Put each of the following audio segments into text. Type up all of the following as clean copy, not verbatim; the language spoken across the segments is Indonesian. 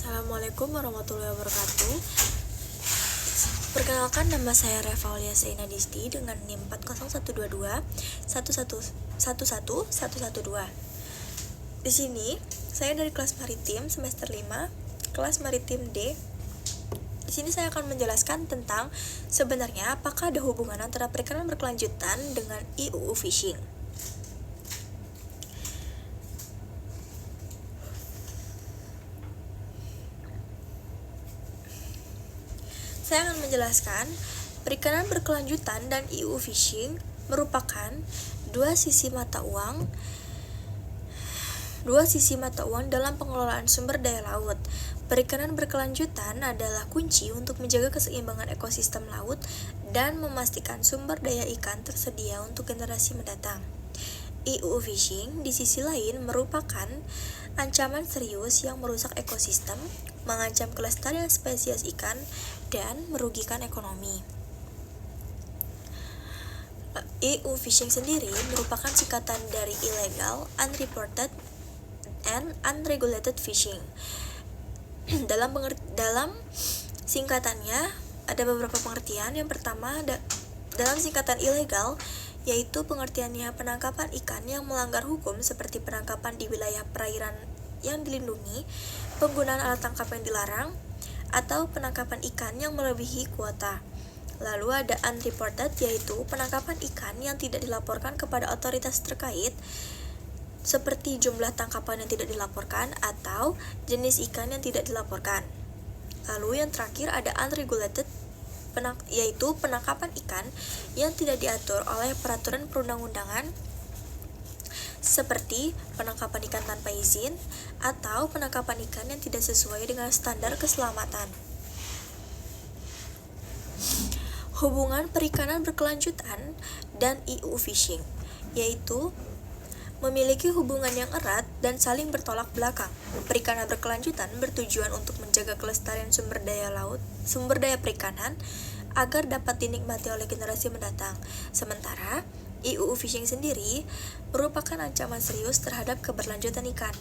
Assalamualaikum warahmatullahi wabarakatuh. Perkenalkan, nama saya Revalia Seina Disti dengan NIM 40122 1111112. Di sini saya dari kelas maritim semester 5, kelas maritim D. Di sini saya akan menjelaskan tentang sebenarnya apakah ada hubungan antara perikanan berkelanjutan dengan IUU fishing. Saya akan menjelaskan perikanan berkelanjutan dan IUU fishing merupakan dua sisi mata uang dalam pengelolaan sumber daya laut. Perikanan berkelanjutan adalah kunci untuk menjaga keseimbangan ekosistem laut dan memastikan sumber daya ikan tersedia untuk generasi mendatang. IUU fishing di sisi lain merupakan ancaman serius yang merusak ekosistem, mengancam kelestarian spesies ikan, dan merugikan ekonomi. IUU fishing sendiri merupakan singkatan dari illegal, unreported, and unregulated fishing. Dalam singkatannya ada beberapa pengertian. Yang pertama, dalam singkatan ilegal, yaitu pengertiannya penangkapan ikan yang melanggar hukum seperti penangkapan di wilayah perairan yang dilindungi, penggunaan alat tangkap yang dilarang, atau penangkapan ikan yang melebihi kuota. Lalu ada unreported, yaitu penangkapan ikan yang tidak dilaporkan kepada otoritas terkait, seperti jumlah tangkapan yang tidak dilaporkan atau jenis ikan yang tidak dilaporkan. Lalu yang terakhir ada unregulated, yaitu penangkapan ikan yang tidak diatur oleh peraturan perundang-undangan, seperti penangkapan ikan tanpa izin atau penangkapan ikan yang tidak sesuai dengan standar keselamatan. Hubungan perikanan berkelanjutan dan IUU fishing, yaitu memiliki hubungan yang erat dan saling bertolak belakang. Perikanan berkelanjutan bertujuan untuk menjaga kelestarian sumber daya perikanan agar dapat dinikmati oleh generasi mendatang. Sementara IUU fishing sendiri merupakan ancaman serius terhadap keberlanjutan ikan.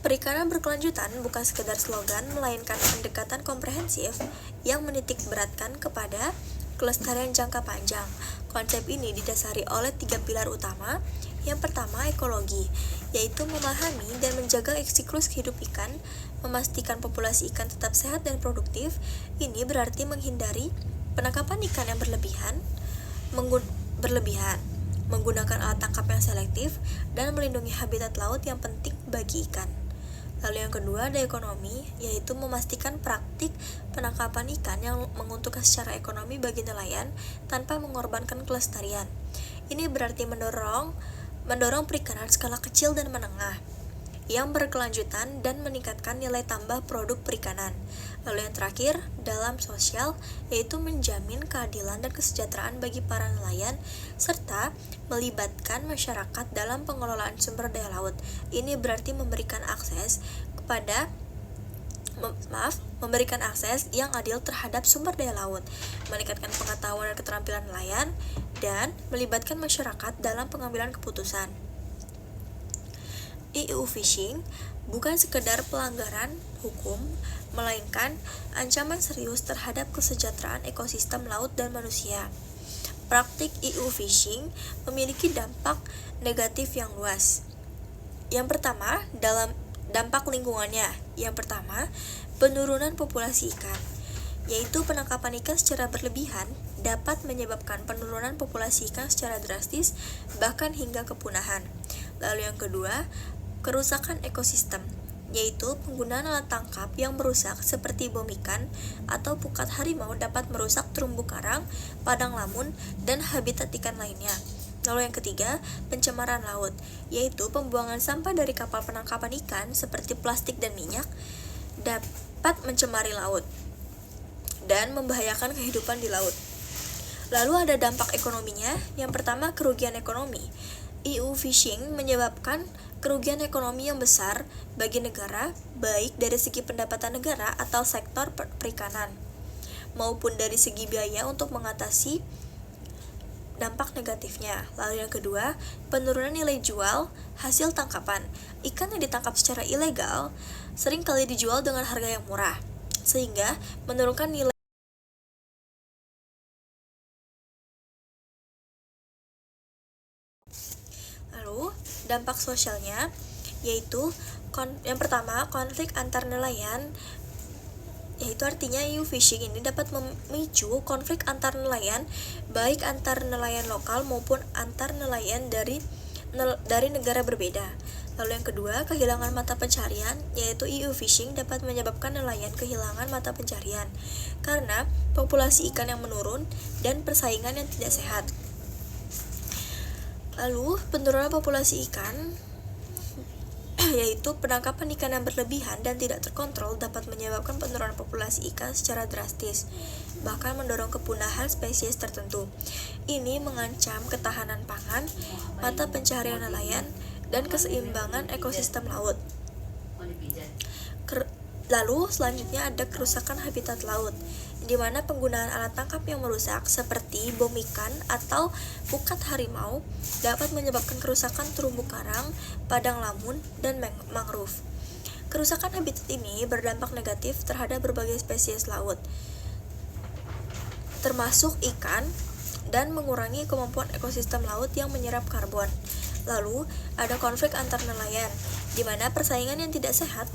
Perikanan berkelanjutan bukan sekedar slogan, melainkan pendekatan komprehensif yang menitik beratkan kepada kelestarian jangka panjang. Konsep ini didasari oleh 3 pilar utama. Yang pertama, ekologi, yaitu memahami dan menjaga siklus hidup ikan, memastikan populasi ikan tetap sehat dan produktif. Ini berarti menghindari penangkapan ikan yang berlebihan, menggunakan alat tangkap yang selektif, dan melindungi habitat laut yang penting bagi ikan. Lalu yang kedua ada ekonomi, yaitu memastikan praktik penangkapan ikan yang menguntungkan secara ekonomi bagi nelayan tanpa mengorbankan kelestarian. Ini berarti mendorong perikanan skala kecil dan menengah yang berkelanjutan dan meningkatkan nilai tambah produk perikanan. Lalu yang terakhir, dalam sosial, yaitu menjamin keadilan dan kesejahteraan bagi para nelayan serta melibatkan masyarakat dalam pengelolaan sumber daya laut. Ini berarti memberikan akses yang adil terhadap sumber daya laut, meningkatkan pengetahuan dan keterampilan nelayan, dan melibatkan masyarakat dalam pengambilan keputusan. IUU fishing bukan sekedar pelanggaran hukum, melainkan ancaman serius terhadap kesejahteraan ekosistem laut dan manusia. Praktik IUU fishing memiliki dampak negatif yang luas. Yang pertama, dalam dampak lingkungannya. Yang pertama, penurunan populasi ikan, yaitu penangkapan ikan secara berlebihan dapat menyebabkan penurunan populasi ikan secara drastis, bahkan hingga kepunahan. Lalu yang kedua, kerusakan ekosistem, yaitu penggunaan alat tangkap yang merusak seperti bom ikan atau pukat harimau dapat merusak terumbu karang, padang lamun, dan habitat ikan lainnya. Lalu yang ketiga, pencemaran laut, yaitu pembuangan sampah dari kapal penangkapan ikan seperti plastik dan minyak dapat mencemari laut dan membahayakan kehidupan di laut. Lalu ada dampak ekonominya. Yang pertama, kerugian ekonomi. IUU fishing menyebabkan kerugian ekonomi yang besar bagi negara, baik dari segi pendapatan negara atau sektor perikanan, maupun dari segi biaya untuk mengatasi dampak negatifnya. Lalu yang kedua, penurunan nilai jual hasil tangkapan. Ikan yang ditangkap secara ilegal sering kali dijual dengan harga yang murah, sehingga menurunkan nilai. Lalu, dampak sosialnya yaitu yang pertama, konflik antar nelayan, yaitu artinya EU fishing ini dapat memicu konflik antar nelayan, baik antar nelayan lokal maupun antar nelayan dari negara berbeda. Lalu yang kedua, kehilangan mata pencarian, yaitu EU fishing dapat menyebabkan nelayan kehilangan mata pencarian karena populasi ikan yang menurun dan persaingan yang tidak sehat. Lalu, penurunan populasi ikan yaitu penangkapan ikan yang berlebihan dan tidak terkontrol dapat menyebabkan penurunan populasi ikan secara drastis, bahkan mendorong kepunahan spesies tertentu. Ini mengancam ketahanan pangan, mata pencaharian nelayan, dan keseimbangan ekosistem laut. Lalu selanjutnya ada kerusakan habitat laut, di mana penggunaan alat tangkap yang merusak seperti bom ikan atau pukat harimau dapat menyebabkan kerusakan terumbu karang, padang lamun, dan mangrove. Kerusakan habitat ini berdampak negatif terhadap berbagai spesies laut, termasuk ikan, dan mengurangi kemampuan ekosistem laut yang menyerap karbon. Lalu, ada konflik antar nelayan, di mana persaingan yang tidak sehat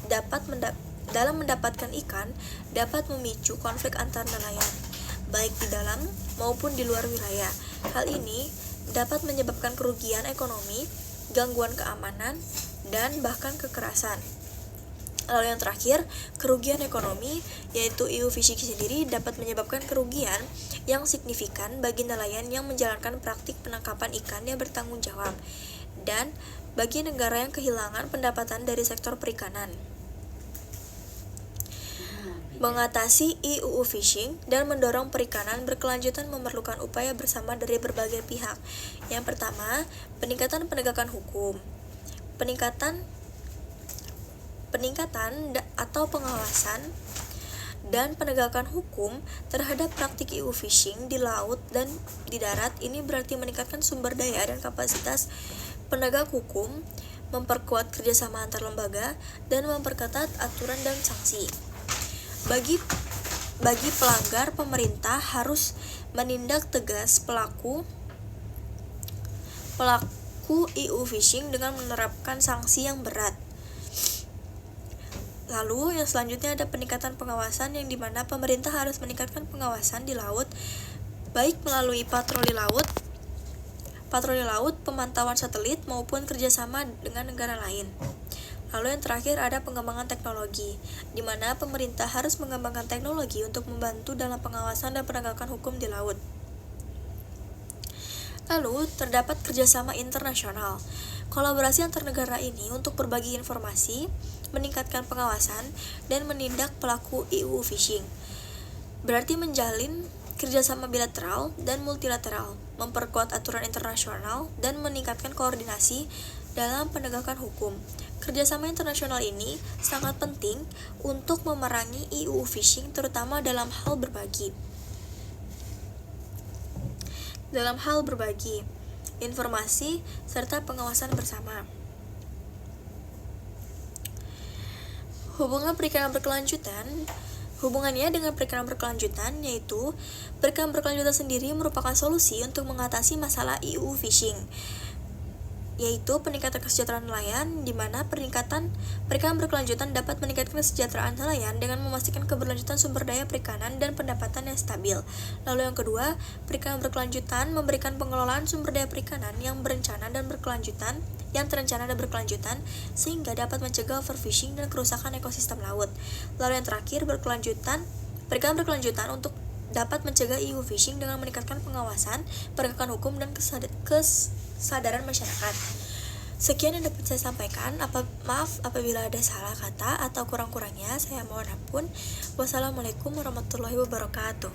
dalam mendapatkan ikan dapat memicu konflik antar nelayan, baik di dalam maupun di luar wilayah. Hal ini dapat menyebabkan kerugian ekonomi, gangguan keamanan, dan bahkan kekerasan. Lalu yang terakhir, kerugian ekonomi, yaitu EU fishing sendiri dapat menyebabkan kerugian yang signifikan bagi nelayan yang menjalankan praktik penangkapan ikan yang bertanggung jawab, dan bagi negara yang kehilangan pendapatan dari sektor perikanan. Mengatasi EU fishing dan mendorong perikanan berkelanjutan memerlukan upaya bersama dari berbagai pihak. Yang pertama, peningkatan penegakan hukum. Peningkatan atau pengawasan dan penegakan hukum terhadap praktik EU fishing di laut dan di darat ini berarti meningkatkan sumber daya dan kapasitas penegak hukum, memperkuat kerjasama antar lembaga, dan memperketat aturan dan sanksi. Bagi pelanggar, pemerintah harus menindak tegas pelaku EU fishing dengan menerapkan sanksi yang berat. Lalu yang selanjutnya ada peningkatan pengawasan, yang dimana pemerintah harus meningkatkan pengawasan di laut, baik melalui patroli laut, pemantauan satelit, maupun kerjasama dengan negara lain. Lalu yang terakhir ada pengembangan teknologi, di mana pemerintah harus mengembangkan teknologi untuk membantu dalam pengawasan dan penegakan hukum di laut. Lalu terdapat kerjasama internasional. Kolaborasi antar negara ini untuk berbagi informasi, meningkatkan pengawasan, dan menindak pelaku EU fishing. Berarti menjalin kerjasama bilateral dan multilateral, memperkuat aturan internasional, dan meningkatkan koordinasi dalam penegakan hukum. Kerjasama internasional ini sangat penting untuk memerangi EU fishing, terutama dalam hal berbagi informasi serta pengawasan bersama. Hubungannya dengan perikanan berkelanjutan, yaitu perikanan berkelanjutan sendiri merupakan solusi untuk mengatasi masalah EU fishing, yaitu peningkatan kesejahteraan nelayan, di mana perikanan berkelanjutan dapat meningkatkan kesejahteraan nelayan dengan memastikan keberlanjutan sumber daya perikanan dan pendapatan yang stabil. Lalu yang kedua, perikanan berkelanjutan memberikan pengelolaan sumber daya perikanan yang terencana dan berkelanjutan sehingga dapat mencegah overfishing dan kerusakan ekosistem laut. Lalu yang terakhir, perikanan berkelanjutan untuk dapat mencegah EU fishing dengan meningkatkan pengawasan, penegakan hukum, dan kesadaran masyarakat. Sekian yang dapat saya sampaikan. Maaf apabila ada salah kata atau kurang-kurangnya, saya mohon ampun. Wassalamualaikum warahmatullahi wabarakatuh.